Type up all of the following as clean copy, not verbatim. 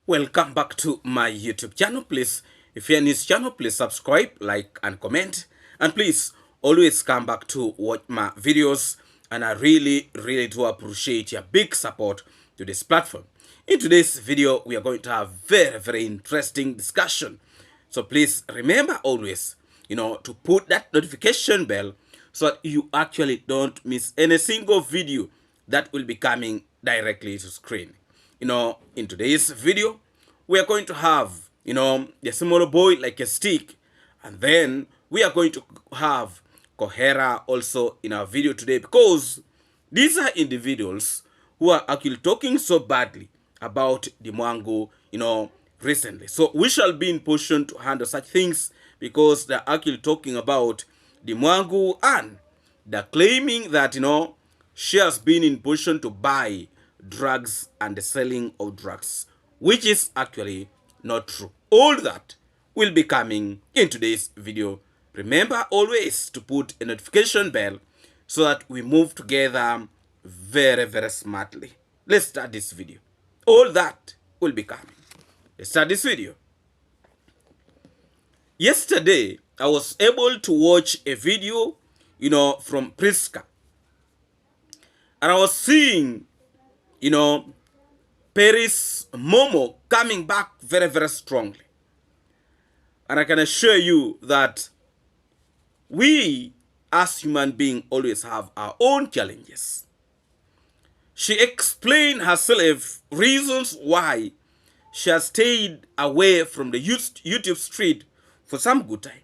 Welcome back to my YouTube channel. Please, if you're in this channel, please subscribe, like, and comment. And please, always come back to watch my videos. And I really do appreciate your big support to this platform. In today's video, we are going to have very interesting discussion. So please remember always, to put that notification bell so that you actually don't miss any single video that will be coming directly to screen. In today's video, we are going to have, the small boy like a stick, and then we are going to have Kohera also in our video today, because these are individuals who are actually talking so badly about the mwango, recently. So we shall be in position to handle such things, because they're actually talking about the mwango, and they're claiming that, she has been in position to buy drugs and the selling of drugs, which is actually not true. All that will be coming in today's video. Remember always to put a notification bell so that we move together very smartly. Let's start this video. All that will be coming. Let's start this video. Yesterday, I was able to watch a video, from Priska. And I was seeing, Paris Momo coming back very strongly. And I can assure you that we as human beings always have our own challenges. She explained herself reasons why she has stayed away from the YouTube street for some good time.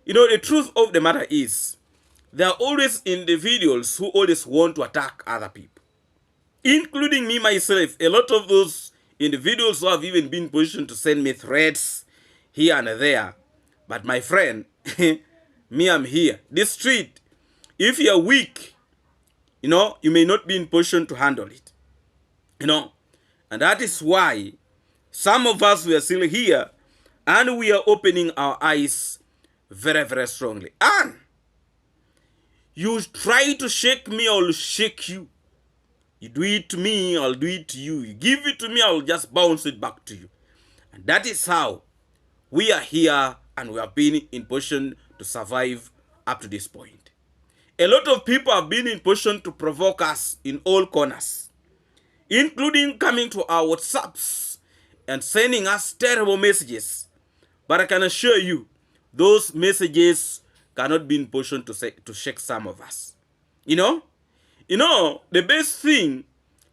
The truth of the matter is, there are always individuals who always want to attack other people, including me myself. A lot of those individuals who have even been positioned to send me threats here and there. But my friend, me, I'm here. This street, if you're weak, you may not be in position to handle it. And that is why some of us, we are still here, and we are opening our eyes very strongly. And you try to shake me, I'll shake you. You do it to me, I'll do it to you. You give it to me, I'll just bounce it back to you. And that is how we are here, and we have been in position to survive up to this point. A lot of people have been in position to provoke us in all corners, including coming to our WhatsApps and sending us terrible messages. But I can assure you, those messages cannot be in position to shake some of us. The best thing,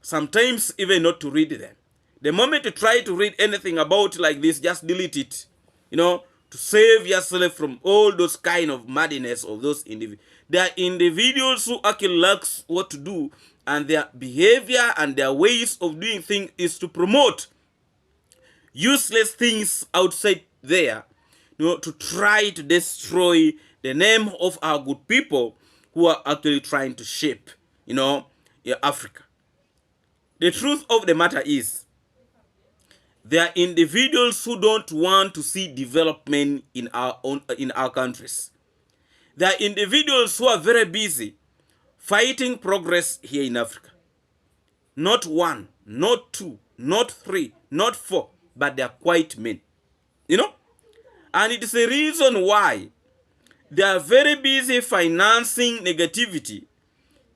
sometimes even not to read them. The moment you try to read anything about like this, just delete it. To save yourself from all those kind of madness of those individuals. There are individuals who actually lacks what to do, and their behavior and their ways of doing things is to promote useless things outside there, to try to destroy the name of our good people who are actually trying to shape, Africa. The truth of the matter is, there are individuals who don't want to see development in our countries. There are individuals who are very busy fighting progress here in Africa. Not one, not two, not three, not four, but they are quite many. And it is the reason why they are very busy financing negativity,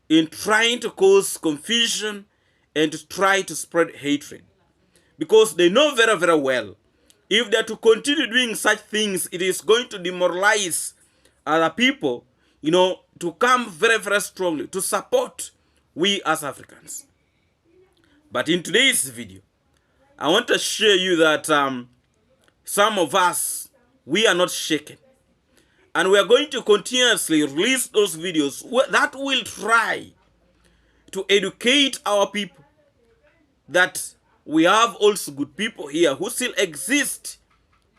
in trying to cause confusion and to try to spread hatred. Because they know very well, if they are to continue doing such things, it is going to demoralize other people, to come very strongly to support we as Africans. But in today's video, I want to show you that some of us, we are not shaken. And we are going to continuously release those videos that will try to educate our people that we have also good people here who still exist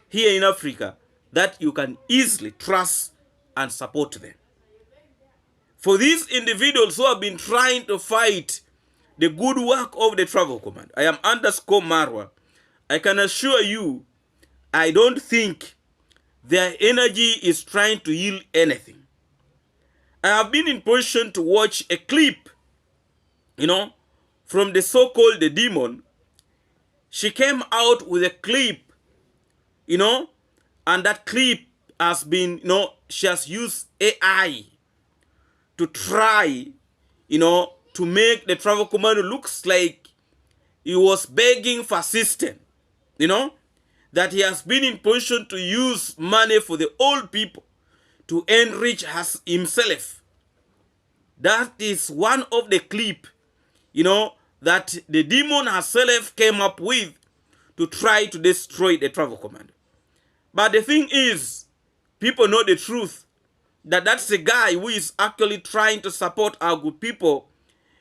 here in Africa, that you can easily trust and support them. For these individuals who have been trying to fight the good work of the Travel Command, I am _Marwa. I can assure you, I don't think their energy is trying to yield anything. I have been in position to watch a clip, from the so-called the demon, She came out with a clip, you know, and that clip has been, you know, she has used AI to try, you know, to make the travel commando looks like he was begging for assistance, you know, that he has been in position to use money for the old people to enrich himself. That is one of the clip, you know, that the demon herself came up with to try to destroy the travel commando. But the thing is, people know the truth, that that's the guy who is actually trying to support our good people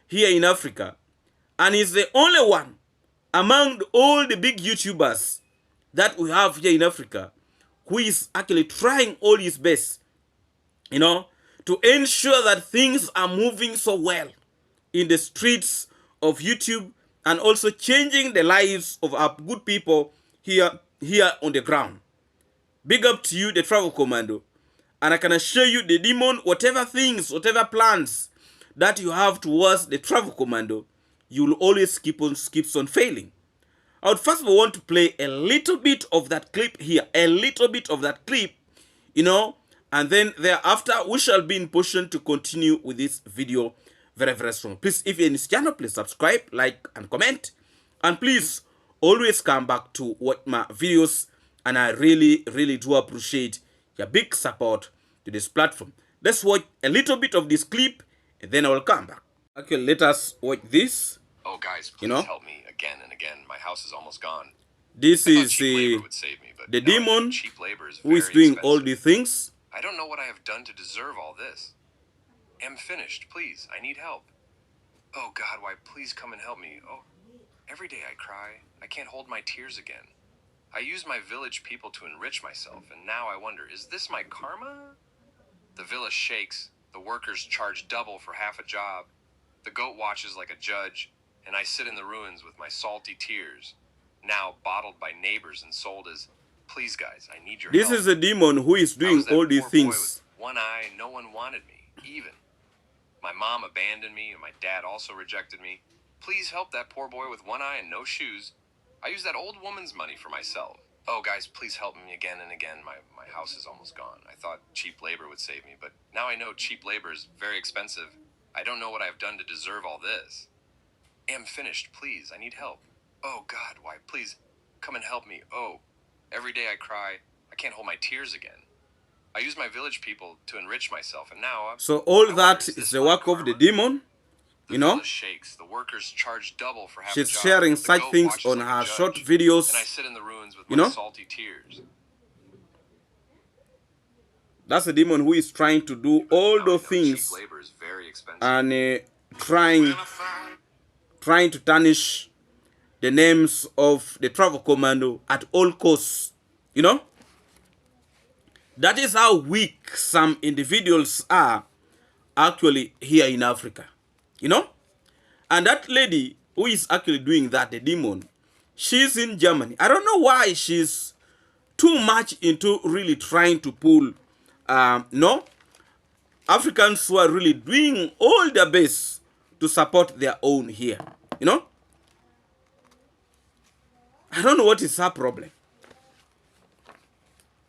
here in Africa. And he's the only one among all the big YouTubers that we have here in Africa who is actually trying all his best, you know, to ensure that things are moving so well in the streets of YouTube, and also changing the lives of our good people here on the ground. Big up to you, the travel commando. And I can assure you, the demon, whatever things, whatever plans that you have towards the travel commando, you will always keeps on failing. I would first of all want to play a little bit of that clip here, a little bit of that clip, you know, and then thereafter we shall be in position to continue with this video very, very soon. Please, if you're in this channel, please subscribe, like, and comment. And please always come back to watch my videos. And I really, really do appreciate your big support to this platform. Let's watch a little bit of this clip, and then I will come back. Okay, let us watch this. Oh, guys, please help me again and again. My house is almost gone. This is the demon who is doing all these things. I don't know what I have done to deserve all this. I'm finished, please. I need help. Oh, God, why, please come and help me. Oh, every day I cry. I can't hold my tears again. I use my village people to enrich myself, and now I wonder, is this my karma? The village shakes. The workers charge double for half a job. The goat watches like a judge, and I sit in the ruins with my salty tears, now bottled by neighbors and sold as, please guys, I need your help. This is a demon who is doing all these things. One eye, no one wanted me, even. My mom abandoned me, and my dad also rejected me. Please help that poor boy with one eye and no shoes. I use that old woman's money for myself. Oh, guys, please help me again and again. My house is almost gone. I thought cheap labor would save me, but now I know cheap labor is very expensive. I don't know what I've done to deserve all this. I'm finished, please. I need help. Oh, God, why, please, come and help me. Oh, every day I cry. I can't hold my tears again. I use my village people to enrich myself, and now... So all that is the work of the demon, you know? Shakes. The workers charge double for half She's sharing such things on her short videos, and I sit in the ruins with you know? My salty tears. That's the demon who is trying to do all those things and trying to tarnish the names of the travel commando at all costs, you know? That is how weak some individuals are actually here in Africa, you know? And that lady who is actually doing that, the demon, she's in Germany. I don't know why she's too much into really trying to pull, no, Africans who are really doing all their best to support their own here, you know? I don't know what is her problem.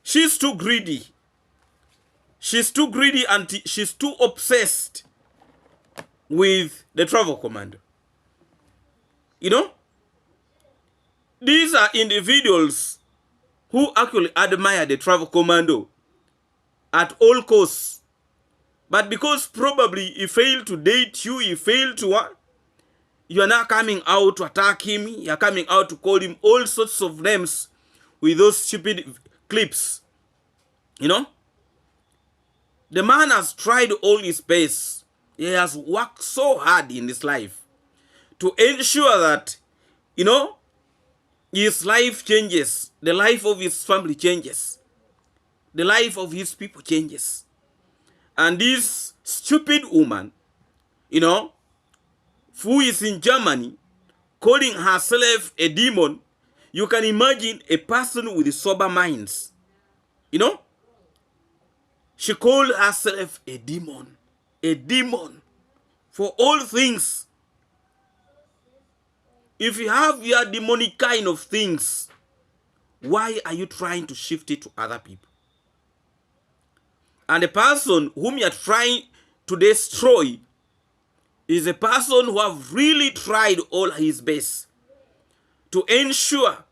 She's too greedy. She's too greedy and she's too obsessed with the travel commando. You know? These are individuals who actually admire the travel commando at all costs. But because probably he failed to date you, he failed to... you are now coming out to attack him. You are coming out to call him all sorts of names with those stupid clips. You know? The man has tried all his best. He has worked so hard in his life to ensure that, you know, his life changes. The life of his family changes. The life of his people changes. And this stupid woman, you know, who is in Germany, calling herself a demon, you can imagine a person with sober minds. You know? She called herself a demon. A demon. For all things. If you have your demonic kind of things, why are you trying to shift it to other people? And the person whom you are trying to destroy is a person who have really tried all his best to ensure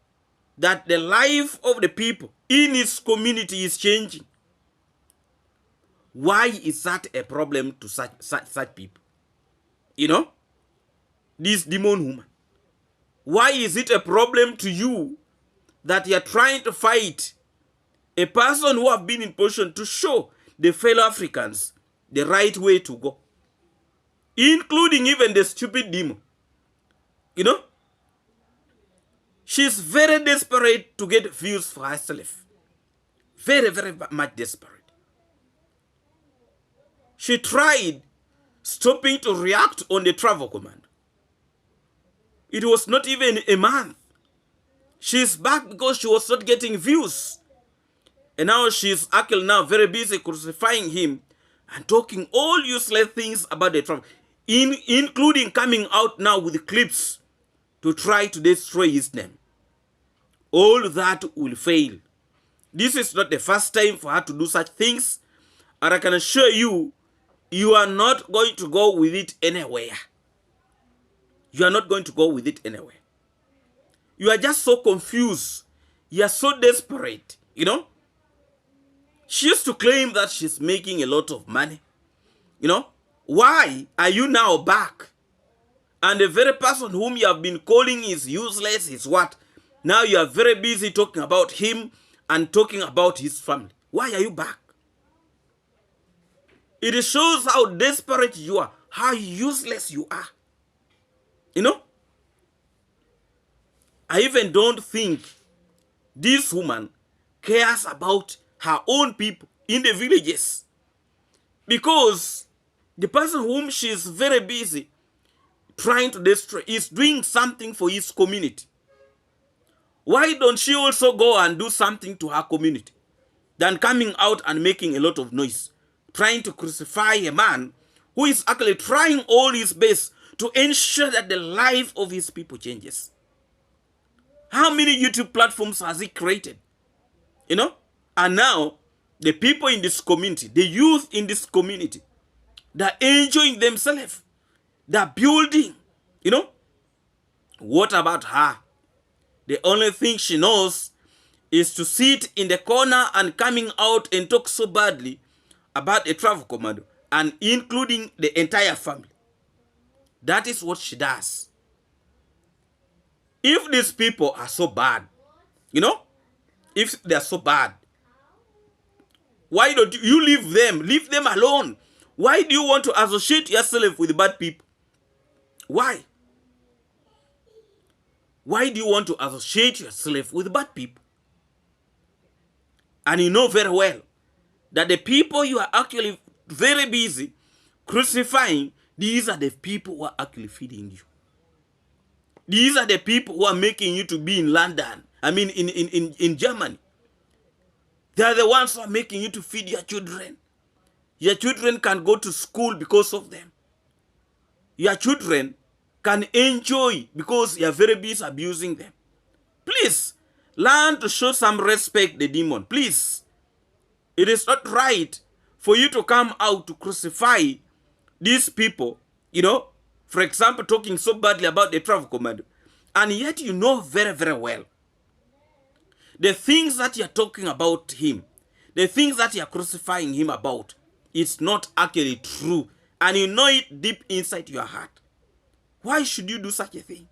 that the life of the people in his community is changing. Why is that a problem to such people? You know, this demon woman. Why is it a problem to you that you are trying to fight a person who have been in position to show the fellow Africans the right way to go, including even the stupid demon? You know, she's very desperate to get views for herself. Very, very much desperate. She tried stopping to react on the travel command. It was not even a month. She's back because she was not getting views. And now she's actually now very busy crucifying him and talking all useless things about the travel, including coming out now with clips to try to destroy his name. All that will fail. This is not the first time for her to do such things. And I can assure you, you are not going to go with it anywhere. You are not going to go with it anywhere. You are just so confused. You are so desperate, you know. She used to claim that she's making a lot of money. You know, why are you now back? And the very person whom you have been calling is useless is what? Now you are very busy talking about him and talking about his family. Why are you back? It shows how desperate you are, how useless you are. You know? I even don't think this woman cares about her own people in the villages. Because the person whom she is very busy trying to destroy is doing something for his community. Why don't she also go and do something to her community than coming out and making a lot of noise, trying to crucify a man who is actually trying all his best to ensure that the life of his people changes? How many YouTube platforms has he created? You know? And now, the people in this community, the youth in this community, they're enjoying themselves. They're building. You know? What about her? The only thing she knows is to sit in the corner and coming out and talk so badly about a travel commando and including the entire family. That is what she does. If these people are so bad, you know, if they are so bad, why don't you leave them? Leave them alone. Why do you want to associate yourself with bad people? Why? Why do you want to associate yourself with bad people? And you know very well that the people you are actually very busy crucifying, these are the people who are actually feeding you. These are the people who are making you to be in London. I mean, in Germany. They are the ones who are making you to feed your children. Your children can go to school because of them. Your children can enjoy because you are very busy abusing them. Please, learn to show some respect, the demon. Please. It is not right for you to come out to crucify these people, you know, for example, talking so badly about the travel commando. And yet you know very, very well the things that you're talking about him, the things that you're crucifying him about, it's not actually true. And you know it deep inside your heart. Why should you do such a thing?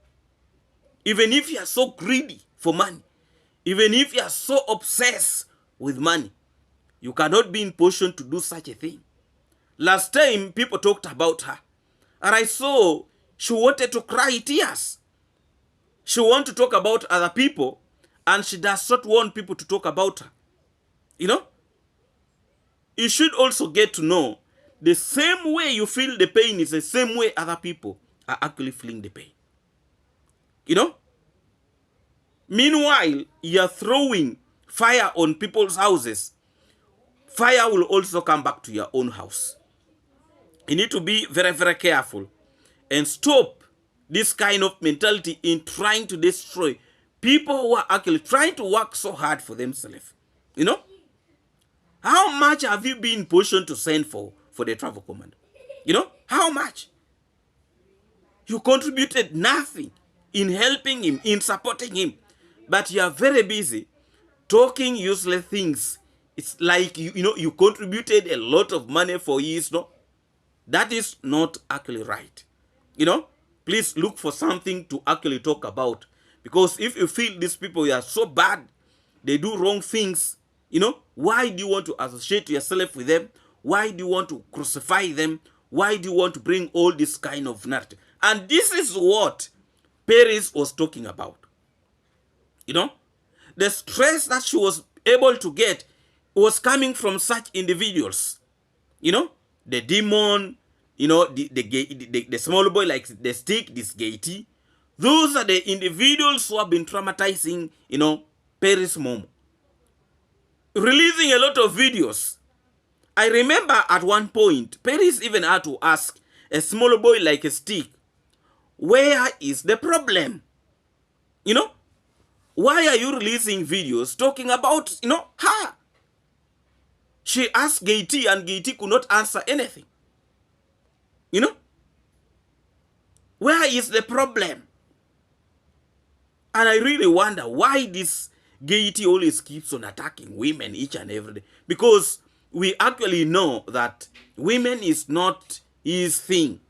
Even if you are so greedy for money, even if you are so obsessed with money, you cannot be in position to do such a thing. Last time, people talked about her. And I saw she wanted to cry tears. She wanted to talk about other people, and she does not want people to talk about her. You know? You should also get to know the same way you feel the pain is the same way other people are actually feeling the pain. You know? Meanwhile, you're throwing fire on people's houses. Fire will also come back to your own house. You need to be very, very careful and stop this kind of mentality in trying to destroy people who are actually trying to work so hard for themselves. You know? How much have you been pushed to send for the travel command? You know? How much? You contributed nothing in helping him, in supporting him. But you are very busy talking useless things. It's like, you contributed a lot of money for his, no? That is not actually right. You know? Please look for something to actually talk about. Because if you feel these people are so bad, they do wrong things, why do you want to associate yourself with them? Why do you want to crucify them? Why do you want to bring all this kind of narrative? And this is what Paris was talking about. You know, the stress that she was able to get was coming from such individuals. You know, the demon, the small boy like the stick, this Gaity. Those are the individuals who have been traumatizing, Paris' mom. Releasing a lot of videos. I remember at one point, Paris even had to ask a small boy like a stick, where is the problem? Why are you releasing videos talking about, her? She asked Gaity and Gaity could not answer anything. Where is the problem? And I really wonder why this Gaity always keeps on attacking women each and every day. Because we actually know that women is not his thing.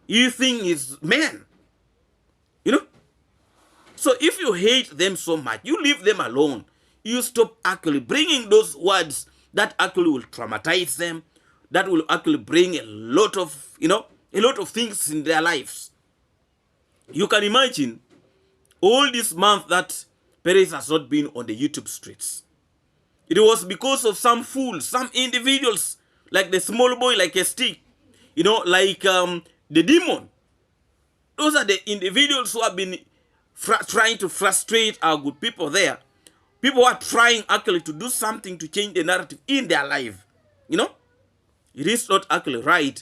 His thing is men. So if you hate them so much, you leave them alone. You stop actually bringing those words that actually will traumatize them, that will actually bring a lot of things in their lives. You can imagine all this month that Paris has not been on the YouTube streets. It was because of some fools, some individuals, like the small boy, like a stick, like the demon. Those are the individuals who have been trying to frustrate our good people there. People are trying actually to do something to change the narrative in their life. It is not actually right.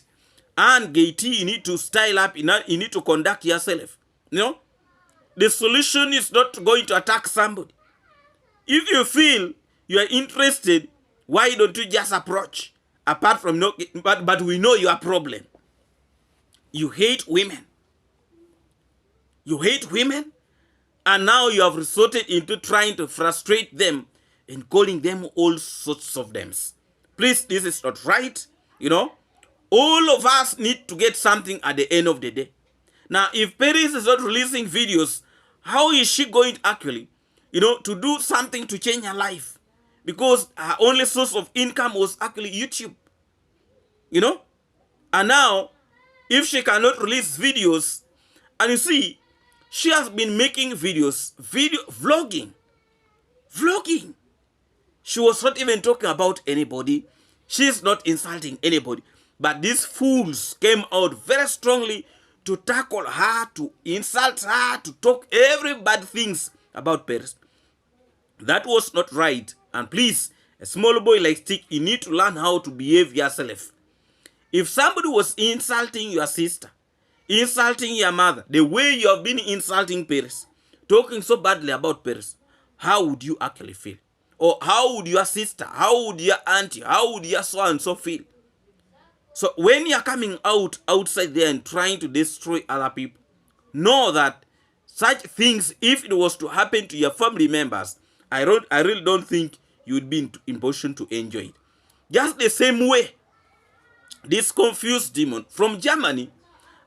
And Gaity, you need to style up, you need to conduct yourself. The solution is not going to attack somebody. If you feel you are interested, why don't you just approach? Apart from but we know your problem. You hate women. You hate women, and now you have resorted into trying to frustrate them and calling them all sorts of names. Please, this is not right. All of us need to get something at the end of the day. Now, if Paris is not releasing videos, how is she going to actually, to do something to change her life? Because her only source of income was actually YouTube. And now, if she cannot release videos, and you see, she has been making vlogging. She was not even talking about anybody. She's not insulting anybody. But these fools came out very strongly to tackle her, to insult her, to talk every bad things about Paris. That was not right. And please, a small boy like Stick, you need to learn how to behave yourself. If somebody was insulting your sister, insulting your mother, the way you have been insulting Paris, talking so badly about Paris, how would you actually feel? Or how would your sister, how would your auntie, how would your so and so feel? So when you're coming outside there and trying to destroy other people, know that such things, if it was to happen to your family members, I really don't think you would be in position to enjoy it. Just the same way, this confused demon from Germany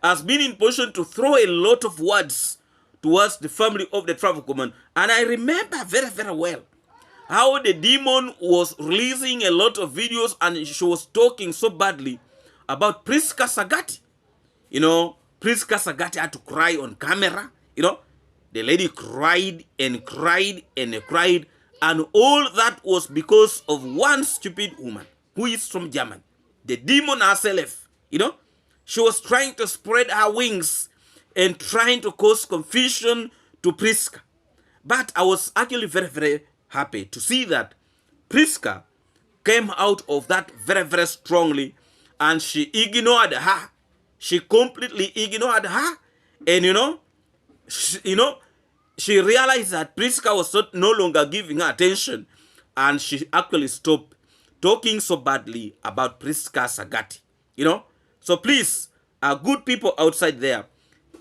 has been in position to throw a lot of words towards the family of the travel command. And I remember very, very well how the demon was releasing a lot of videos and she was talking so badly about Priska Sagati. Priska Sagati had to cry on camera. The lady cried and cried and cried. And all that was because of one stupid woman who is from Germany. The demon herself, she was trying to spread her wings and trying to cause confusion to Priska. But I was actually very, very happy to see that Priska came out of that very, very strongly, and she ignored her. She completely ignored her, And she realized that Priska was no longer giving her attention, and she actually stopped talking so badly about Priska Sagati. So please, good people outside there,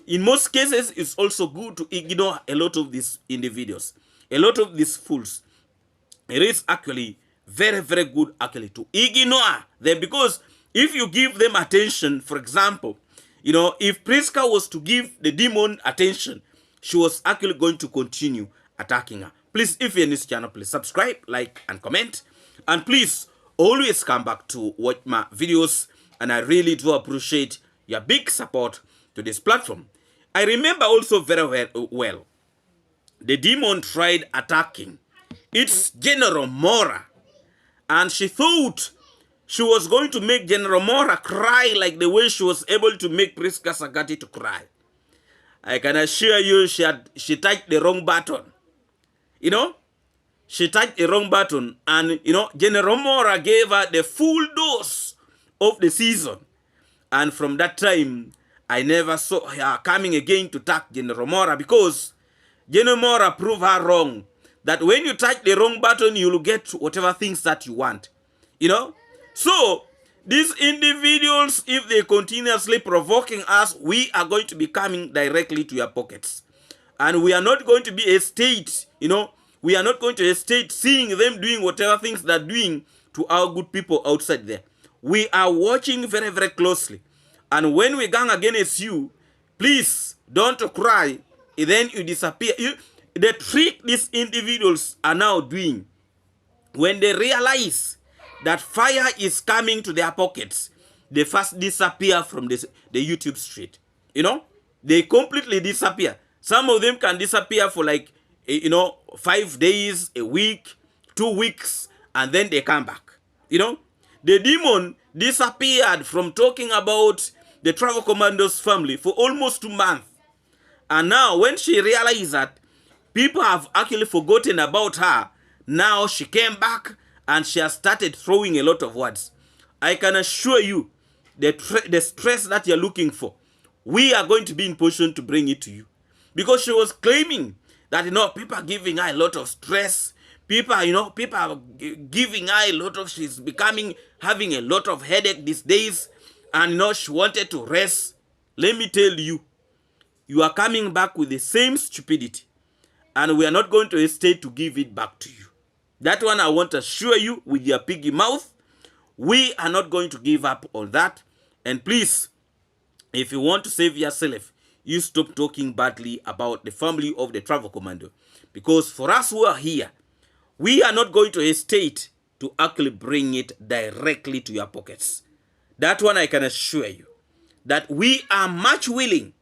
in most cases, it's also good to ignore a lot of these individuals, a lot of these fools. It is actually very, very good actually to ignore them, because if you give them attention, for example, if Priska was to give the demon attention, she was actually going to continue attacking her. Please, if you're in this channel, please subscribe, like, and comment. And please, always come back to watch my videos. And I really do appreciate your big support to this platform. I remember also very well, the demon tried attacking its General Mora. And she thought she was going to make General Mora cry like the way she was able to make Priska Sagati to cry. I can assure you she touched the wrong button. She touched the wrong button, and General Mora gave her the full dose of the season. And from that time, I never saw her coming again to attack General Mora, because General Mora proved her wrong. That when you touch the wrong button, you will get whatever things that you want. So, these individuals, if they continuously provoking us, we are going to be coming directly to your pockets. And we are not going to be a state, we are not going to a state seeing them doing whatever things they're doing to our good people outside there. We are watching very, very closely. And when we gang against you, please don't cry, then you disappear. The trick these individuals are now doing, when they realize that fire is coming to their pockets, they first disappear from the YouTube street. They completely disappear. Some of them can disappear for 5 days, a week, 2 weeks, and then they come back. The demon disappeared from talking about the Travel Commandos family for almost 2 months. And now when she realized that people have actually forgotten about her, now she came back and she has started throwing a lot of words. I can assure you, the stress that you're looking for, we are going to be in position to bring it to you. Because she was claiming that, people are giving her a lot of stress. People are giving her a lot of, she's having a lot of headache these days. And, she wanted to rest. Let me tell you, you are coming back with the same stupidity. And we are not going to hesitate to give it back to you. That one I want to assure you with your piggy mouth. We are not going to give up on that. And please, if you want to save yourself, you stop talking badly about the family of the Travel Commando. Because for us who are here, we are not going to hesitate to actually bring it directly to your pockets. That one I can assure you. That we are much willing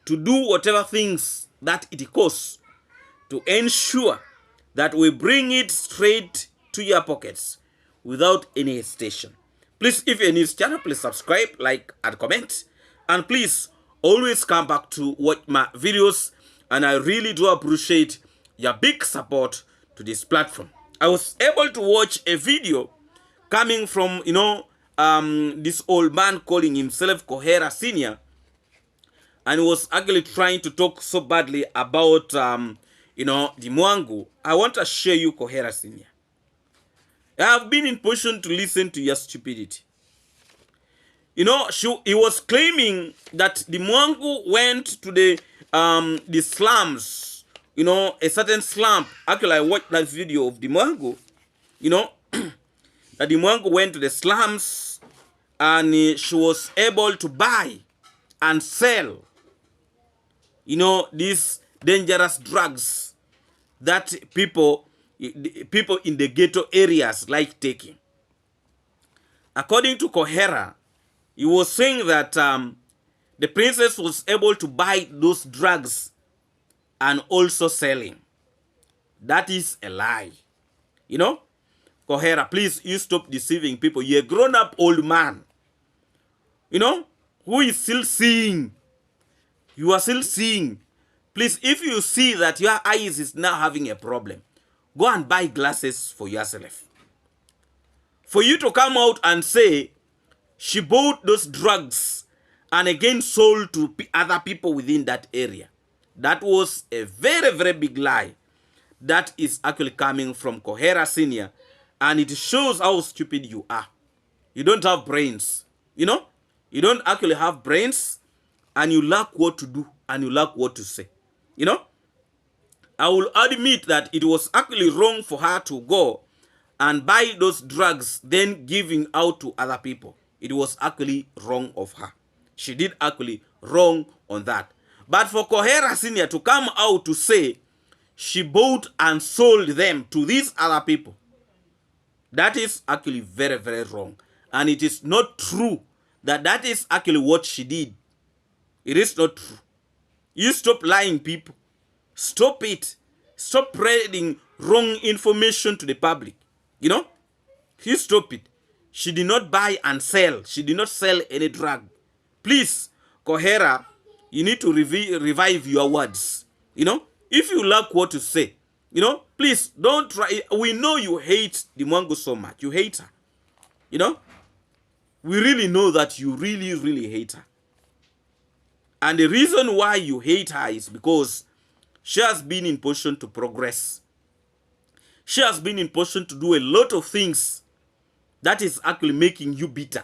to do whatever things that it costs to ensure that we bring it straight to your pockets without any hesitation. Please, if you're new to this channel, please subscribe, like, and comment. And please, always come back to watch my videos. And I really do appreciate your big support to this platform. I was able to watch a video coming from, this old man calling himself Kohera Senior. And was actually trying to talk so badly about, the mwango. I want to share you Kohera Senior. I have been in position to listen to your stupidity. He was claiming that the mwango went to the slums, a certain slum. Actually, I watched that video of the mwango, that the mwango went to the slums and she was able to buy and sell, these dangerous drugs that people in the ghetto areas like taking. According to Kohera, he was saying that the princess was able to buy those drugs and also selling. That is a lie. Kohera, please, you stop deceiving people. You're a grown-up old man, who is still seeing. You are still seeing. Please, if you see that your eyes is now having a problem, go and buy glasses for yourself. For you to come out and say she bought those drugs and again sold to other people within that area. That was a very, very big lie that is actually coming from Kohera Senior, and it shows how stupid you are. You don't have brains, you know? You don't actually have brains, and you lack what to do, and you lack what to say, you know? I will admit that it was actually wrong for her to go and buy those drugs, then giving out to other people. It was actually wrong of her. She did actually wrong on that. But for Kohera Senior to come out to say she bought and sold them to these other people, that is actually very, very wrong. And it is not true that that is actually what she did. It is not true. You stop lying, people. Stop it. Stop spreading wrong information to the public. You know? You stop it. She did not buy and sell. She did not sell any drug. Please, Kohera, you need to revive your words. You know? If you lack what to say, you know, please don't try. We know you hate the mwango so much. You hate her. You know? We really know that you really, really hate her. And the reason why you hate her is because she has been in position to progress. She has been in position to do a lot of things that is actually making you bitter.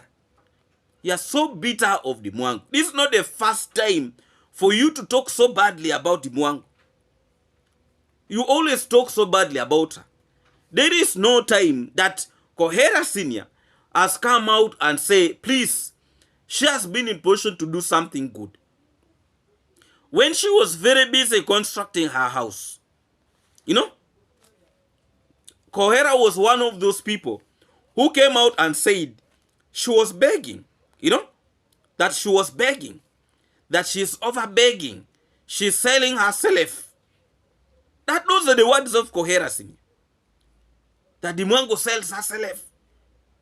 You are so bitter of the mwango. This is not the first time for you to talk so badly about the mwango. You always talk so badly about her. There is no time that Kohera Senior has come out and say, please, she has been in position to do something good. When she was very busy constructing her house, you know, Kohera was one of those people who came out and said she was begging, you know, that she was begging, that she's over begging, she's selling herself. Those are the words of Kohera Senior. That the mwango sells herself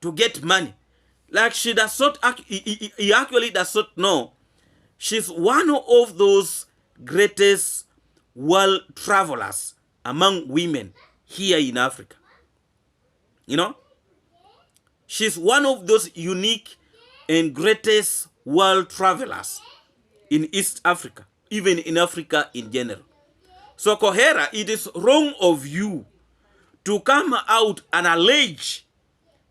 to get money. Like she does not, he actually does not know. She's one of those greatest world travelers among women here in Africa. You know? She's one of those unique and greatest world travelers in East Africa, even in Africa in general. So Kohera, it is wrong of you to come out and allege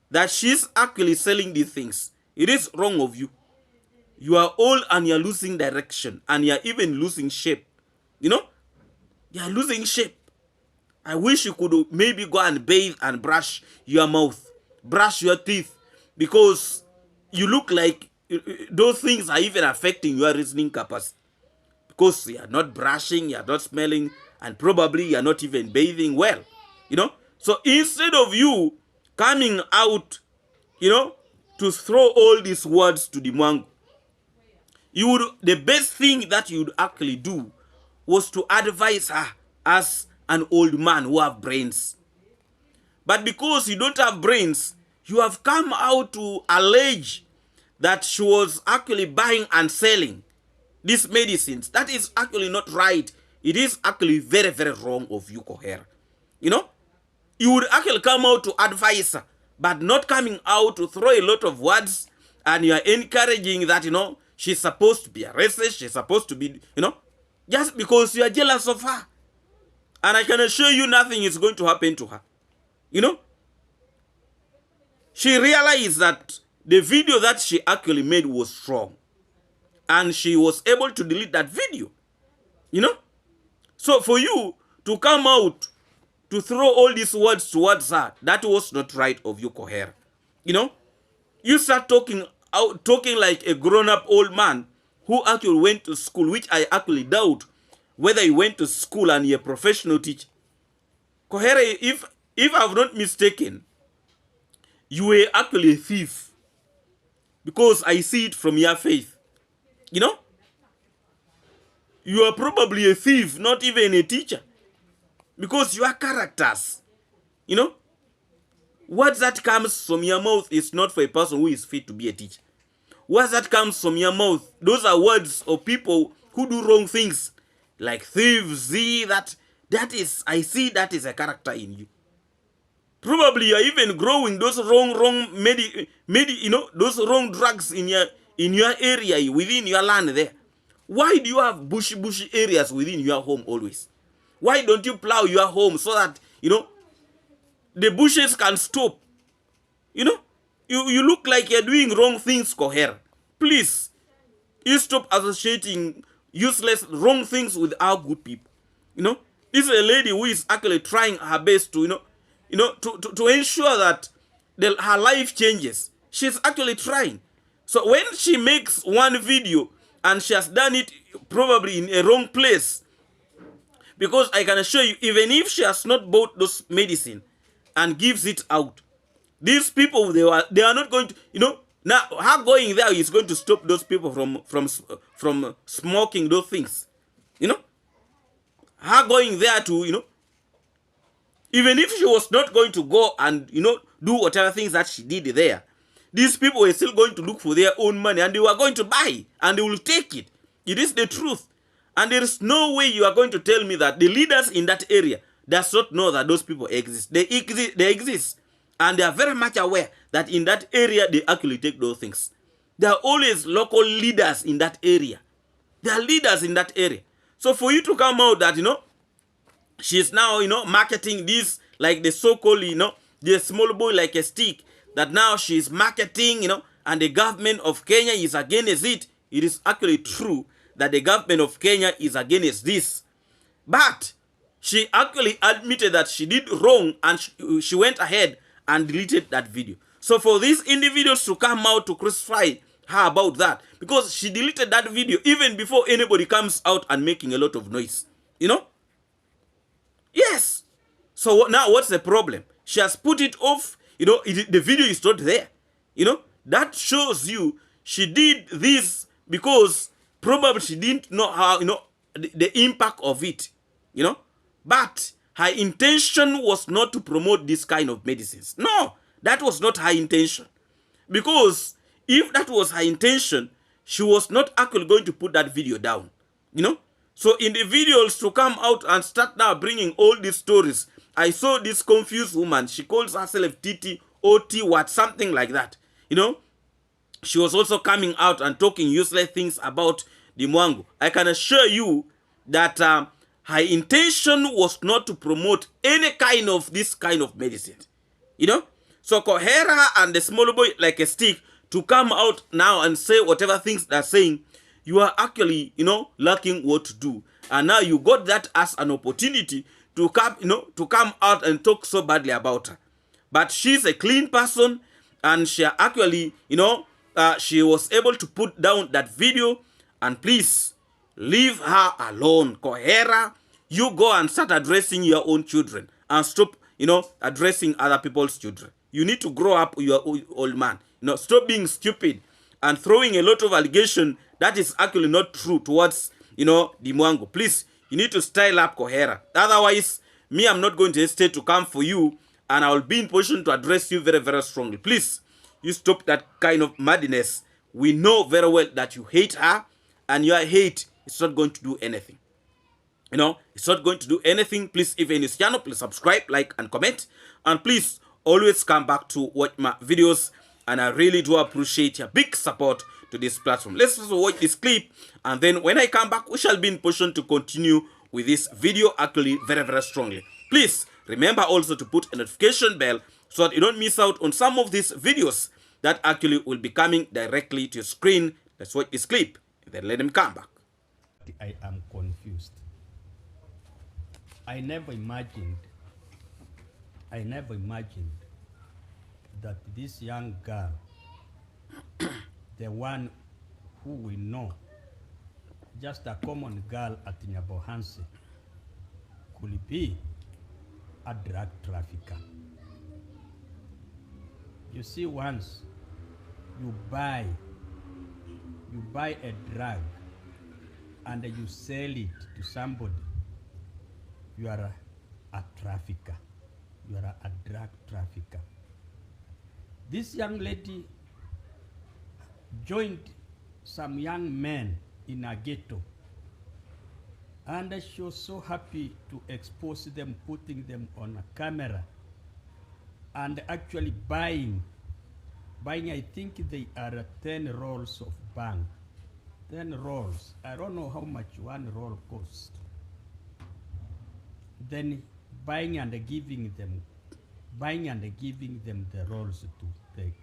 that she's actually selling these things. It is wrong of you. You are old and you're losing direction and you're even losing shape. You know? You're losing shape. I wish you could maybe go and bathe and brush your mouth, brush your teeth, because you look like those things are even affecting your reasoning capacity. Because you are not brushing, you are not smelling, and probably you are not even bathing well. You know? So instead of you coming out, you know, to throw all these words to the mwango, the best thing that you would actually do was to advise her as an old man who have brains. But because you don't have brains, you have come out to allege that she was actually buying and selling these medicines. That is actually not right. It is actually very, very wrong of you, Kohera. You know? You would actually come out to advise her, but not coming out to throw a lot of words, and you are encouraging that, you know, she's supposed to be arrested, she's supposed to be, you know, just because you are jealous of her. And I can assure you nothing is going to happen to her. You know? She realized that the video that she actually made was wrong. And she was able to delete that video. You know? So for you to come out to throw all these words towards her, that was not right of you, Kohera. You know? You start talking like a grown-up old man who actually went to school, which I actually doubt whether you went to school and you're a professional teacher. Kohera, if I'm not mistaken, you were actually a thief. Because I see it from your faith. You know? You are probably a thief, not even a teacher. Because your characters, you know? What that comes from your mouth is not for a person who is fit to be a teacher. What that comes from your mouth, those are words of people who do wrong things. Like thieves, that is, I see that is a character in you. Probably you're even growing those wrong you know, those wrong drugs in in your area, within your land there? Why do you have bushy areas within your home always? Why don't you plow your home so that, the bushes can stop? You look like you're doing wrong things, Coher. Please, you stop associating useless, wrong things with our good people. This is a lady who is actually trying her best to, to ensure that her life changes. She's actually trying. So when she makes one video and she has done it probably in a wrong place, because I can assure you, even if she has not bought those medicine and gives it out, these people, they are not going to, now her going there is going to stop those people from smoking those things. Her going there to, even if she was not going to go and, do whatever things that she did there, these people were still going to look for their own money and they were going to buy and they will take it. It is the truth. And there is no way you are going to tell me that the leaders in that area does not know that those people exist. They exist. And they are very much aware that in that area, they actually take those things. There are always local leaders in that area. There are leaders in that area. So for you to come out that, she's now, marketing this, like the so-called, the small boy like a stick, that now she's marketing, and the government of Kenya is against it. It is actually true that the government of Kenya is against this. But she actually admitted that she did wrong and she went ahead and deleted that video. So for these individuals to come out to crucify her about that, because she deleted that video even before anybody comes out and making a lot of noise. Yes. So now what's the problem? She has put it off. The video is not there. That shows you she did this because probably she didn't know how, the impact of it. But her intention was not to promote this kind of medicines. No, that was not her intention. Because if that was her intention, she was not actually going to put that video down. So in the videos to come out and start now bringing all these stories, I saw this confused woman. She calls herself Titi, OT, what, something like that. She was also coming out and talking useless things about the mwango. I can assure you that her intention was not to promote any kind of this kind of medicine. So Kohera and the small boy like a stick to come out now and say whatever things they're saying, you are actually, lacking what to do. And now you got that as an opportunity to come, to come out and talk so badly about her. But she's a clean person, and she actually, she was able to put down that video. And please, leave her alone. Kohera, you go and start addressing your own children and stop, addressing other people's children. You need to grow up, your old man. Stop being stupid and throwing a lot of allegation that is actually not true towards, the mwango. Please, you need to style up, Kohera. Otherwise, me, I'm not going to hesitate to come for you, and I will be in position to address you very, very strongly. Please, you stop that kind of madness. We know very well that you hate her, and your hate is not going to do anything. It's not going to do anything. Please, if you're in this channel, please subscribe, like, and comment. And please, always come back to watch my videos. And I really do appreciate your big support to this platform. Let's also watch this clip. And then when I come back, we shall be in position to continue with this video actually very, very strongly. Please, remember also to put a notification bell so that you don't miss out on some of these videos that actually will be coming directly to your screen. Let's watch this clip. Then let him come back. I am confused. I never imagined that this young girl, the one who we know, just a common girl at Nyabohansi, could be a drug trafficker. You see, once you buy a drug and you sell it to somebody, you are a trafficker. You are a drug trafficker. This young lady joined some young men in a ghetto, and she was so happy to expose them, putting them on a camera, and actually buying, I think they are 10 rolls of bank. Then rolls. I don't know how much one roll costs. Then buying and giving them the rolls to take.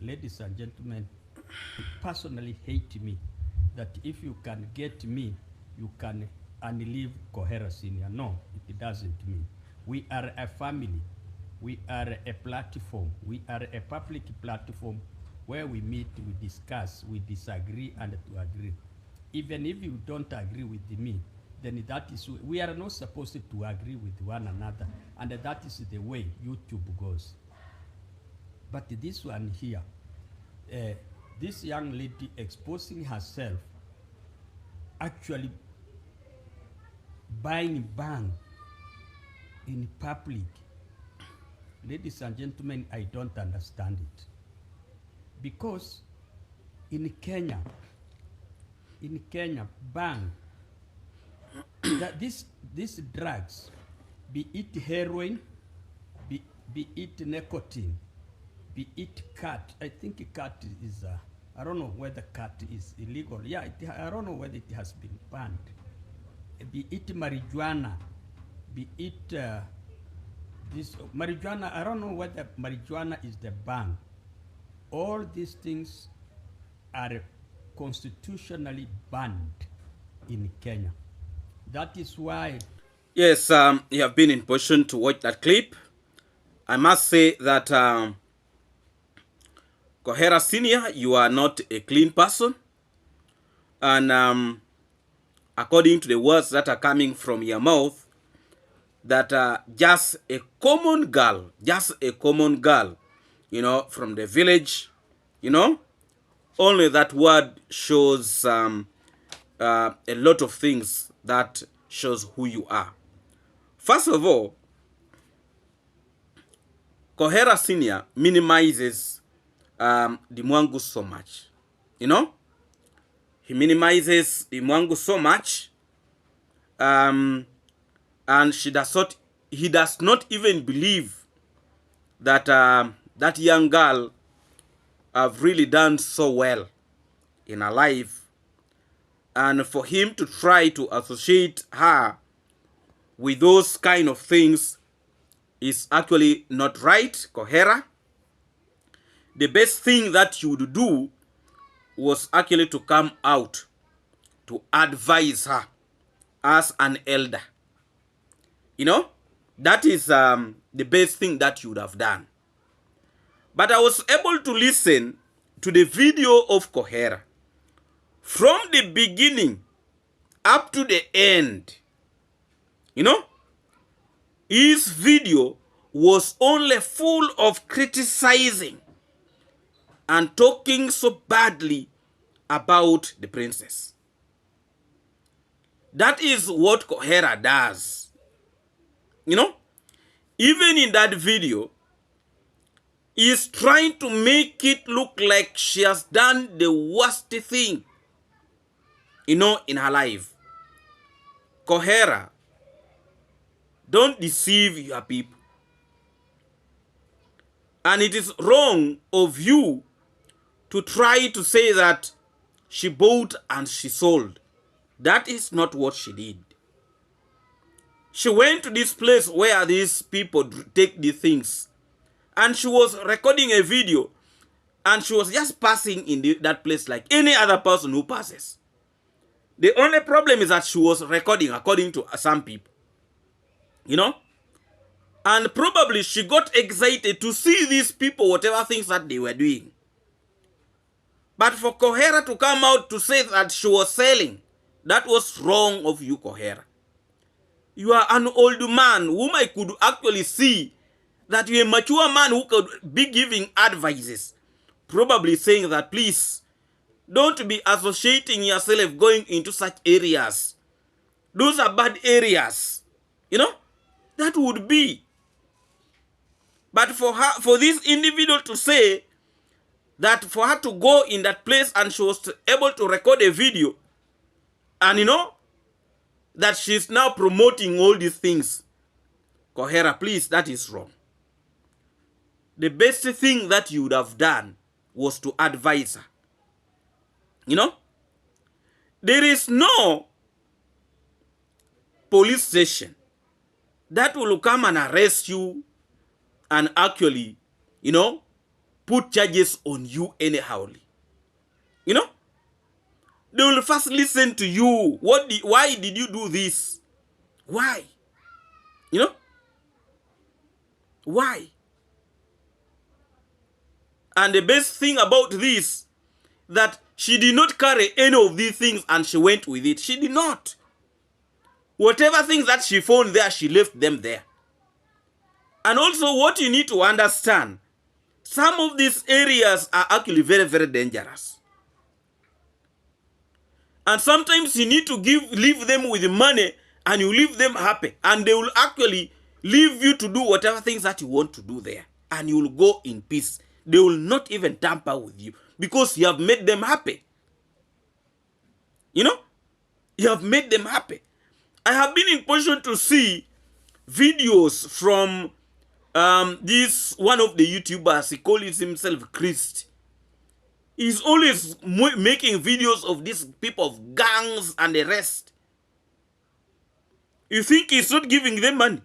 Ladies and gentlemen, it personally hate me that if you can get me, you can unleave Kohera Senior. No, it doesn't mean. We are a family. We are a platform. We are a public platform where we meet, we discuss, we disagree, and to agree. Even if you don't agree with me, then that is, we are not supposed to agree with one another, and that is the way YouTube goes. But this one here, this young lady exposing herself, actually buying bank in public. Ladies and gentlemen, I don't understand it. Because in Kenya, bank, that these drugs, be it heroin, be it nicotine, be it cat. I think cat is, I don't know whether cat is illegal. Yeah, I don't know whether it has been banned. Be it marijuana, be it this marijuana. I don't know whether marijuana is the ban. All these things are constitutionally banned in Kenya. That is why. Yes, you have been in position to watch that clip. I must say that Kohera Senior, you are not a clean person. And according to the words that are coming from your mouth, that just a common girl, you know, from the village, you know, only that word shows a lot of things that shows who you are. First of all, Kohera Senior minimizes the mwango so much, you know. He minimizes the mwango so much, and he does not even believe that that young girl have really done so well in her life, and for him to try to associate her with those kind of things is actually not right. Kohera, the best thing that you would do was actually to come out to advise her as an elder. You know, that is the best thing that you would have done. But I was able to listen to the video of Kohera from the beginning up to the end. You know, his video was only full of criticizing and talking so badly about the princess. That is what Kohera does. You know, even in that video, is trying to make it look like she has done the worst thing, you know, in her life. Kohera, don't deceive your people. And it is wrong of you to try to say that she bought and she sold. That is not what she did. She went to this place where these people take these things, and she was recording a video, and she was just passing in that place like any other person who passes. The only problem is that she was recording according to some people, you know, and probably she got excited to see these people, whatever things that they were doing. But for Kohera to come out to say that she was selling, that was wrong of you, Kohera. You are an old man whom I could actually see that you're a mature man who could be giving advices, probably saying that please don't be associating yourself going into such areas. Those are bad areas. You know, that would be. But for her, for this individual to say that for her to go in that place and she was able to record a video, and you know, that she's now promoting all these things. Kohera, please, that is wrong. The best thing that you would have done was to advise her. You know, there is no police station that will come and arrest you and actually, you know, put charges on you anyhowly. You know, they will first listen to you. Why did you do this? Why? You know, why? And the best thing about this, that she did not carry any of these things and she went with it. She did not. Whatever things that she found there, she left them there. And also what you need to understand, some of these areas are actually very, very dangerous. And sometimes you need to leave them with money and you leave them happy. And they will actually leave you to do whatever things that you want to do there. And you will go in peace. They will not even tamper with you because you have made them happy. You know, you have made them happy. I have been in position to see videos from this one of the YouTubers. He calls himself Christ. He's always making videos of these people of gangs and the rest. You think he's not giving them money?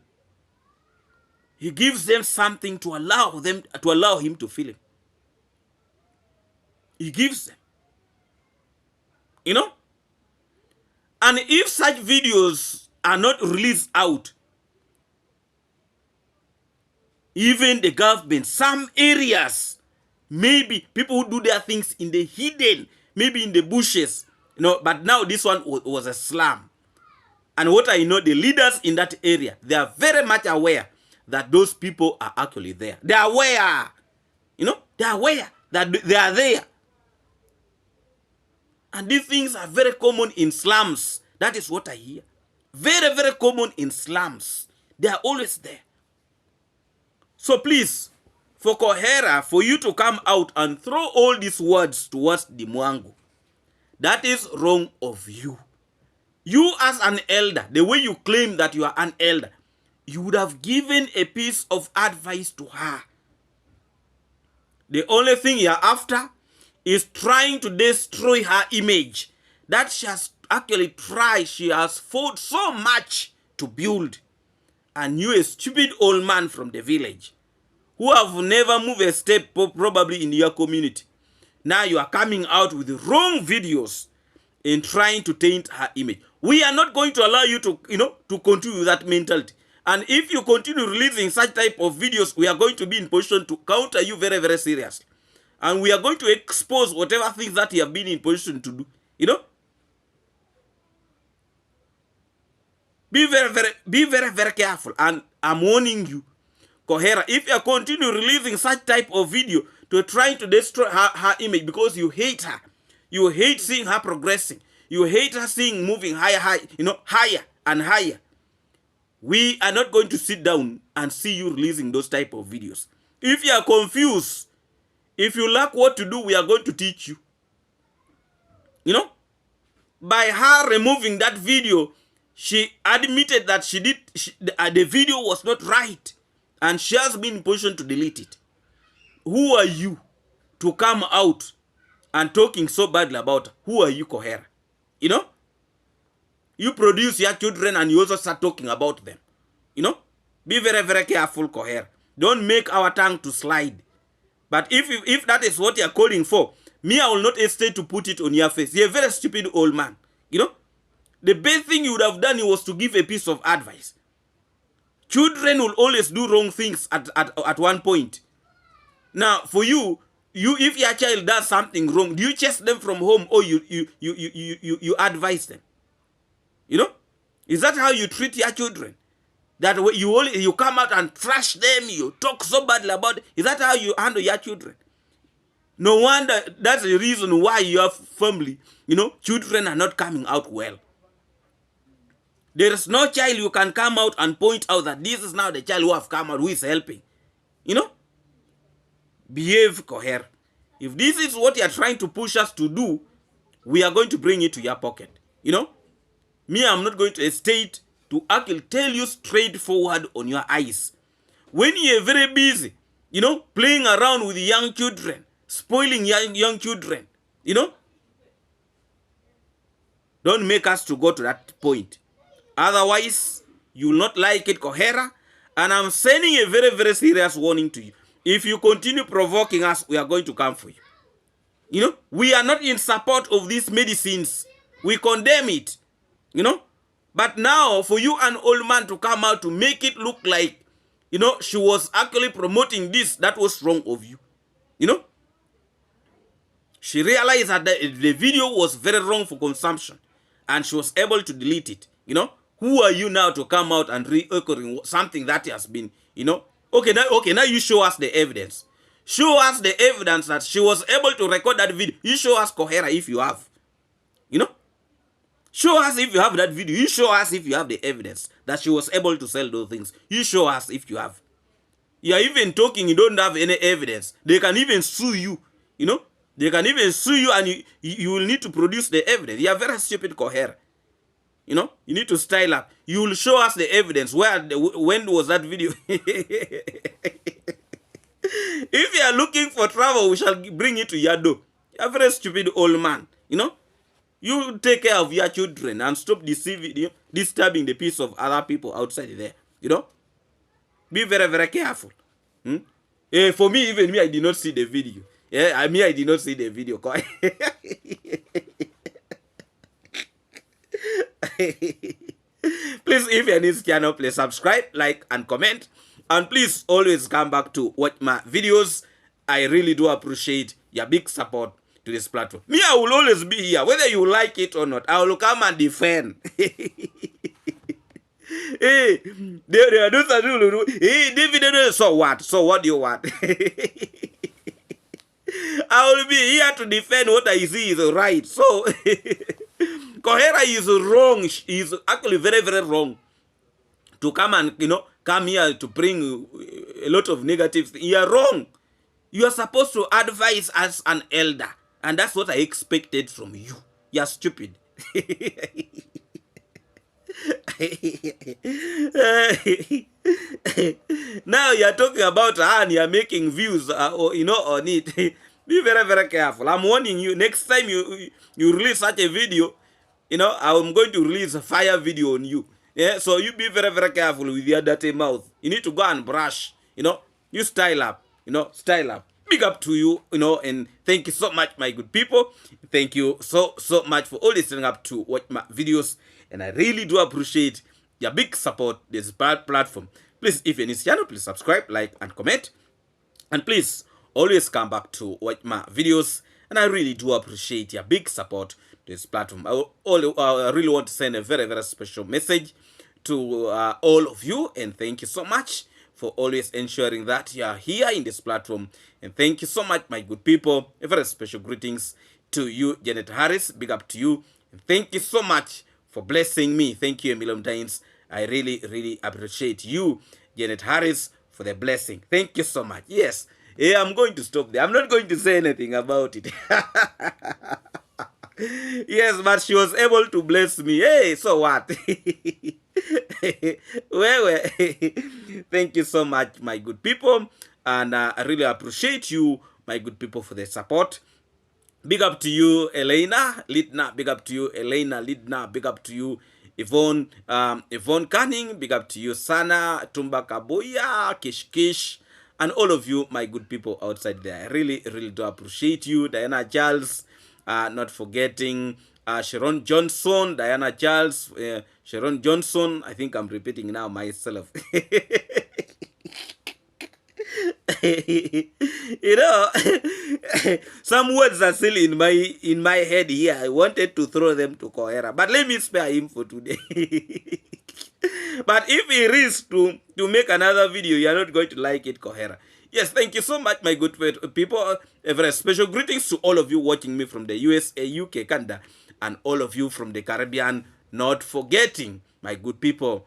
He gives them something to allow him to feel it. He gives them. You know? And if such videos are not released out, even the government, some areas, maybe people who do their things in the hidden, maybe in the bushes, you know, but now this one was a slum. And what I know, the leaders in that area, they are very much aware that those people are actually there. They are aware, you know, they are aware that they are there. And these things are very common in slums. That is what I hear. Very, very common in slums. They are always there. So please, for Kohera, for you to come out and throw all these words towards the mwango, that is wrong of you. You as an elder, the way you claim that you are an elder, you would have given a piece of advice to her. The only thing you're after is trying to destroy her image that she has actually tried, she has fought so much to build. And you, a stupid old man from the village, who have never moved a step probably in your community, now you are coming out with the wrong videos in trying to taint her image. We are not going to allow you to, you know, to continue with that mentality. And if you continue releasing such type of videos, we are going to be in position to counter you very, very seriously. And we are going to expose whatever things that you have been in position to do. You know? Be very, very careful. And I'm warning you, Kohera, if you continue releasing such type of video to trying to destroy her image because you hate her, you hate seeing her progressing, you hate her seeing moving higher, you know, higher and higher, we are not going to sit down and see you releasing those type of videos. If you are confused, if you lack what to do, we are going to teach you. You know, by her removing that video, she admitted that the video was not right, and she has been in position to delete it. Who are you to come out and talking so badly about her? Who are you, Kohera? You know, you produce your children and you also start talking about them. You know, be very, very careful, Kohera. Don't make our tongue to slide. But if that is what you're calling for, me, I will not hesitate to put it on your face. You're a very stupid old man. You know, the best thing you would have done was to give a piece of advice. Children will always do wrong things at one point. Now, for you, if your child does something wrong, do you chase them from home or you advise them? You know, is that how you treat your children? That way you come out and trash them, you talk so badly about it. Is that how you handle your children? No wonder that's the reason why your family, you know, children are not coming out well. There is no child you can come out and point out that this is now the child who have come out, who is helping. You know? Behave, Kohera. If this is what you are trying to push us to do, we are going to bring it to your pocket. You know? Me, I'm not going to hesitate to actually tell you straightforward on your eyes. When you're very busy, you know, playing around with young children, spoiling young children, you know, Don't make us to go to that point. Otherwise, you will not like it, Kohera. And I'm sending a very, very serious warning to you. If you continue provoking us, we are going to come for you. You know, we are not in support of these medicines. We condemn it. You know, but now for you, an old man, to come out to make it look like, you know, she was actually promoting this, that was wrong of you. You know, she realized that the video was very wrong for consumption, and she was able to delete it. You know, who are you now to come out and re-echoing something that has been, you know? Okay, now you show us the evidence. Show us the evidence that she was able to record that video. You show us, Kohera, if you have. You know? Show us if you have that video. You show us if you have the evidence that she was able to sell those things. You show us if you have. You are even talking, you don't have any evidence. They can even sue you. You know? They can even sue you, and you will need to produce the evidence. You are very stupid, Kohera. You know? You need to style up. You will show us the evidence. When was that video? If you are looking for trouble, we shall bring it to your door. You are a very stupid old man. You know? You take care of your children and stop disturbing the peace of other people outside there. You know? Be very, very careful. For me, even me, I did not see the video. Yeah, I did not see the video. Please, if you're in this channel, please subscribe, like, and comment. And please always come back to watch my videos. I really do appreciate your big support to this platform. Me, I will always be here, whether you like it or not. I will come and defend. Hey, David, so what? So what do you want? I will be here to defend what I see is right. So, Kohera is wrong. Is actually very, very wrong to come and, you know, come here to bring a lot of negatives. You are wrong. You are supposed to advise as an elder. And that's what I expected from you. You are stupid. Now you are talking about her and you are making views, you know, on it. Be very, very careful. I'm warning you. Next time you release such a video, you know, I'm going to release a fire video on you. Yeah, so you be very, very careful with your dirty mouth. You need to go and brush. You know, you style up. You know, style up. Big up to you, you know, and thank you so much, my good people. Thank you so much for always turning up to watch my videos. And I really do appreciate your big support this platform. Please, if you're in this channel, please subscribe, like, and comment. And please, always come back to watch my videos. And I really do appreciate your big support to this platform. I really want to send a very, very special message to all of you. And thank you so much for always ensuring that you are here in this platform. And thank you so much, my good people. A very special greetings to you, Janet Harris. Big up to you. And thank you so much for blessing me. Thank you a million times. I really, really appreciate you, Janet Harris, for the blessing. Thank you so much. Yes, I'm going to stop there. I'm not going to say anything about it. Yes, but she was able to bless me. Hey, so what? Well, thank you so much, my good people. And I really appreciate you, my good people, for the support. Big up to you, Elena Lidna. Big up to you, Elena Lidna. Big up to you, Yvonne Canning. Big up to you, Sana, Tumba Kaboya, Kish, and all of you, my good people outside there. I really, really do appreciate you. Diana Charles, not forgetting Sharon Johnson, Diana Charles, Sharon Johnson. I think I'm repeating now myself. You know, some words are still in my head here. I wanted to throw them to Kohera, but let me spare him for today. But if he risks to make another video, you are not going to like it, Kohera. Yes, thank you so much, my good people. A very special greetings to all of you watching me from the USA, UK, Canada, and all of you from the Caribbean. Not forgetting, my good people,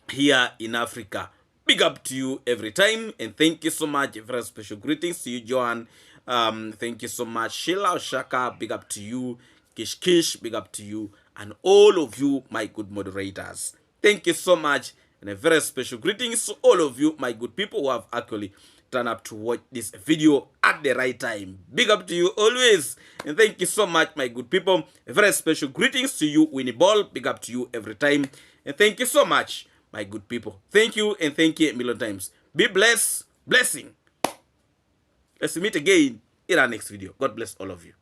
here in Africa. Big up to you every time, and thank you so much. Very special greetings to you, Johan. Thank you so much, Sheila Shaka. Big up to you, Kish. Big up to you, and all of you, my good moderators. Thank you so much, and a very special greetings to all of you, my good people, who have actually turned up to watch this video at at the right time. Big up to you always. And thank you so much, my good people. A very special greetings to you, Winnie Ball. Big up to you every time. And thank you so much, my good people. Thank you and thank you a million times. Be blessed. Blessing. Let's meet again in our next video. God bless all of you.